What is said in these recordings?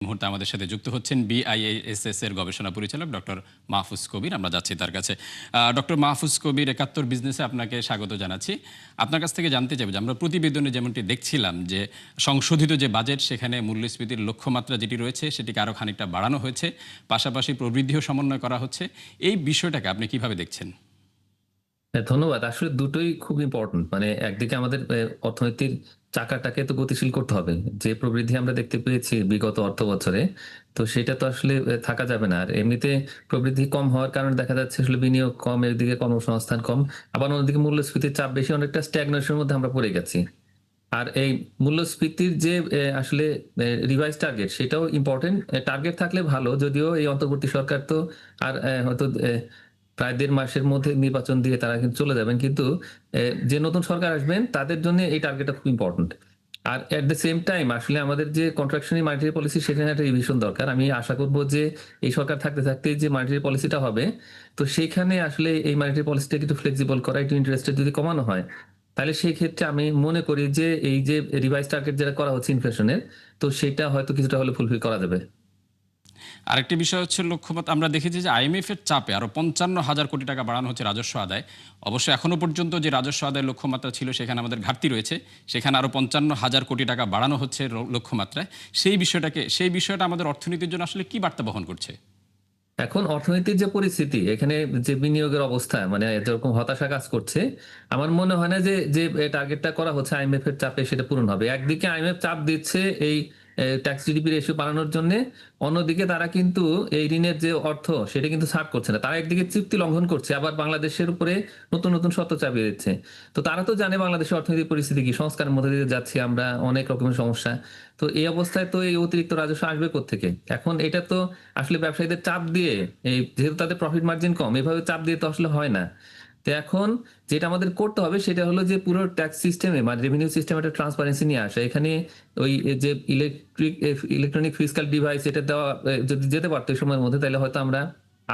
মুহূর্তে আমাদের সাথে যুক্ত হচ্ছেন বিআইএসএস এর গবেষণা পরিচালক ডক্টর মাহফুজ কবির। আমরা যাচ্ছি তার কাছে। ডক্টর মাহফুজ কবির, ৭১ বিজনেসে আপনাকে স্বাগত জানাচ্ছি। আপনার কাছ থেকে জানতে চাইব যে আমরা প্রতিবেদনে যেমনটি দেখছিলাম যে সংশোধিত যে বাজেট, সেখানে মূল্যস্ফীতির লক্ষ্যমাত্রা যেটি রয়েছে সেটিকে আরও খানিকটা বাড়ানো হয়েছে, পাশাপাশি প্রবৃদ্ধিও সমন্বয় করা হচ্ছে। এই বিষয়টাকে আপনি কিভাবে দেখছেন? হ্যাঁ, ধন্যবাদ। আসলে দুটোই খুব ইম্পর্টেন্ট। মানে একদিকে আমাদের অর্থনীতির চাকাটাকে তো গতিশীল করতে হবে। যে প্রবৃদ্ধি আমরা দেখতে পেয়েছি বিগত অর্থ বছরে, তো সেটা তো আসলে থাকা যাবে না। আর এমনিতে প্রবৃদ্ধি কম হওয়ার কারণে দেখা যাচ্ছে আসলে বিনিয়োগ কম, একদিকে কর্মসংস্থান কম, আবার অন্যদিকে মূল্যস্ফীতির চাপ বেশি, অনেকটা স্ট্যাগনেশনের মধ্যে আমরা পড়ে গেছি। আর এই মূল্যস্ফীতির যে আসলে রিভাইজ টার্গেট, সেটাও ইম্পর্টেন্ট। টার্গেট থাকলে ভালো, যদিও এই অন্তর্বর্তী সরকার তো আর হয়তো প্রায় ১.৫ মাসের মধ্যে নির্বাচন দিয়ে তারা কিন্তু চলে যাবেন। কিন্তু যে নতুন সরকার আসবেন তাদের জন্য এই টার্গেটটা খুব ইম্পর্টেন্ট। আর এট দ্য সেম টাইম আসলে আমাদের যে কন্ট্রাকশনারি মনিটারি পলিসি, সেখানে একটা রিভিশন দরকার। আমি আশা করব যে এই সরকার থাকতে থাকতেই যে মনিটারি পলিসিটা হবে, তো সেইখানে আসলে এই মনিটারি পলিসিটাকে একটু ফ্লেক্সিবল করা, একটু ইন্টারেস্ট রেট যদি কমানো হয়, তাহলে সেই ক্ষেত্রে আমি মনে করি যে এই যে রিভাইজ টার্গেট যেটা করা হচ্ছে ইনফ্লেশনের, তো সেটা হয়তো কিছুটা হলে ফুলফিল করা যাবে। আরেকটি বিষয় হচ্ছে লক্ষ্যমাত্রা। আমরা দেখেছি যে আইএমএফ এর চাপে আরও ৫৫,০০০ কোটি টাকা বাড়ানো হচ্ছে রাজস্ব আদায়। অবশ্য এখনো পর্যন্ত যে রাজস্ব আদায়ের লক্ষ্যমাত্রা ছিল সেখানে আমাদের ঘাটতি রয়েছে, সেখানে আরও ৫৫,০০০ কোটি টাকা বাড়ানো হচ্ছে লক্ষ্যমাত্রায়। সেই বিষয়টা আমাদের অর্থনীতির জন্য আসলে কি বার্তা বহন করছে? এখন অর্থনীতির যে পরিস্থিতি, এখানে যে বিনিয়োগের অবস্থা, মানে যেরকম হতাশা কাজ করছে, আমার মনে হয় না যে যে টার্গেটটা করা হচ্ছে আইএমএফ এর চাপে সেটা পূরণ হবে। একদিকে আইএমএফ চাপ দিচ্ছে এই ট্যাক্স জিডিপি রেশিও বাড়ানোর জন্য, অন্যদিকে তারা কিন্তু এই ঋণের যে অর্থ সেটা কিন্তু ছাড় করছে না। তারা একদিকে চুক্তি লঙ্ঘন করছে, আবার বাংলাদেশের উপরে নতুন নতুন শর্ত চাপিয়ে দিচ্ছে। তো তারা তো জানে বাংলাদেশের অর্থনৈতিক পরিস্থিতি কি, সংস্কারের মধ্যে দিয়ে যাচ্ছি আমরা, অনেক রকমের সমস্যা। তো এই অবস্থায় তো এই অতিরিক্ত রাজস্ব আসবে কোত্থেকে? এখন এটা তো আসলে ব্যবসায়ীদের চাপ দিয়ে, এই যেহেতু তাদের প্রফিট মার্জিন কম, এভাবে চাপ দিয়ে তো আসলে হয় না। তো এখন যেটা আমাদের করতে হবে সেটা হলো যে পুরো ট্যাক্স সিস্টেমে মানে রেভিনিউ সিস্টেমে একটা ট্রান্সপারেন্সি নিয়ে আসা। এখানে ওই যে ইলেকট্রনিক ফিসক্যাল ডিভাইস এটা দেওয়া যদি যেতে পারতো এই সময়ের মধ্যে, তাহলে হয়তো আমরা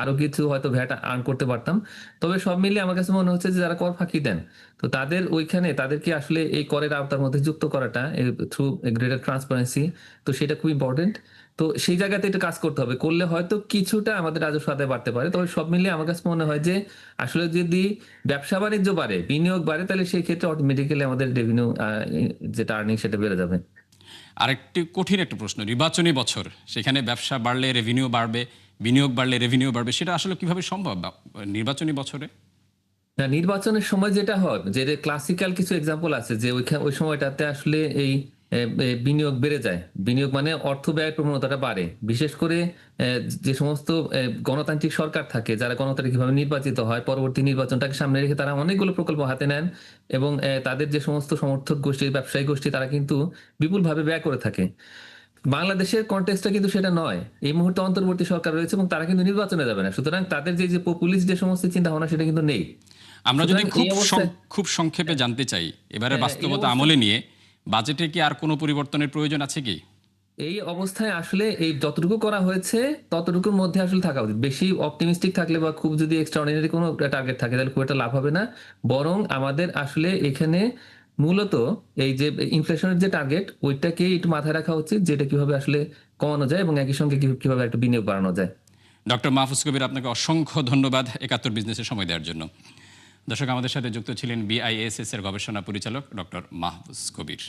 আরো কিছু হয়তো ভ্যাট আর্ন করতে পারতাম। তবে সব মিলিয়ে আমার কাছে মনে হচ্ছে যে যারা কর ফাঁকি দেন, তো তাদের ওইখানে তাদেরকে আসলে এই করের আওতার মধ্যে যুক্ত করাটা থ্রু গ্রেটার ট্রান্সপারেন্সি, তো সেটা খুব ইম্পর্টেন্ট। তো সেই জায়গাতে একটু কাজ করতে হবে, করলে হয়তো কিছুটা আমাদের রাজস্ব আদায় বাড়তে পারে। তবে সব মিলিয়ে আমার কাছে মনে হয় যে আসলে যদি ব্যবসা বাণিজ্য বাড়ে, বিনিয়োগ বাড়ে, তাহলে সেই ক্ষেত্রে অটোমেটিক্যালি আমাদের রেভিনিউ যেটা আর্নিং সেটা বেড়ে যাবে। আরেকটি কঠিন একটা প্রশ্ন, নির্বাচনী বছর, সেখানে ব্যবসা বাড়লে রেভিনিউ বাড়বে, বিনিয়োগ বাড়লে রেভিনিউ বাড়বে, সেটা আসলে কিভাবে সম্ভব নির্বাচনী বছরে? না, নির্বাচনের সময় যেটা হয় যে ক্লাসিক্যাল কিছু এক্সাম্পল আছে যে ওই সময়টাতে আসলে এই বিনিয়োগ বেড়ে যায়। বিনিয়োগ মানে অর্থ ব্যয়ের প্রবণতাটা বাড়ে। বিশেষ করে যে সমস্ত গণতান্ত্রিক সরকার থাকে, যারা গণতান্ত্রিকভাবে নির্বাচিত হয়, পরবর্তী নির্বাচনটাকে সামনে রেখে তারা অনেকগুলো প্রকল্প হাতে নেন, এবং তাদের যে সমস্ত সমর্থক গোষ্ঠী, ব্যবসায়ী গোষ্ঠী, তারা কিন্তু বিপুলভাবে ব্যয় করে থাকে। বাংলাদেশের কনটেক্সটটা কিন্তু সেটা নয়। এই মুহূর্তে অন্তর্বর্তী সরকার রয়েছে এবং তারা কিন্তু নির্বাচনে যাবে না। সুতরাং তাদের যে পপুলিস্ট যে সমস্ত চিন্তা ভাবনা, সেটা কিন্তু নেই। আমরা যদি সুতরাং এই অবস্থায় খুব সংক্ষেপে জানতে চাই, এবারে এই বাস্তবতা অবস্থায় আমলে নিয়ে বাজেটে কি আর কোনো পরিবর্তনের প্রয়োজন আছে কি? এই অবস্থায় আসলে এই যতটুকু করা হয়েছে ততটুকুর মধ্যে আসলে থাকা উচিত। বেশি অপটিমিস্টিক থাকলে বা খুব যদি এক্সট্রাঅর্ডিনারি কোনো টার্গেট থাকে, তাহলে খুব একটা লাভ হবে না। বরং আমাদের আসলে এখানে মূলত এই যে ইনফ্লেশনের যে টার্গেট, ওইটাকেই একটু মাথায় রাখা উচিত, যেটা কিভাবে আসলে কমানো যায় এবং একই সঙ্গে কিভাবে একটা বিনিয়োগ বাড়ানো যায়। ডক্টর মাহফুজ কবির, আপনাকে অসংখ্য ধন্যবাদ ৭১ বিজনেসের সময় দেওয়ার জন্য। দর্শক, আমাদের সাথে যুক্ত ছিলেন বিআইএসএস এর গবেষণা পরিচালক ডক্টর মাহফুজ কবির।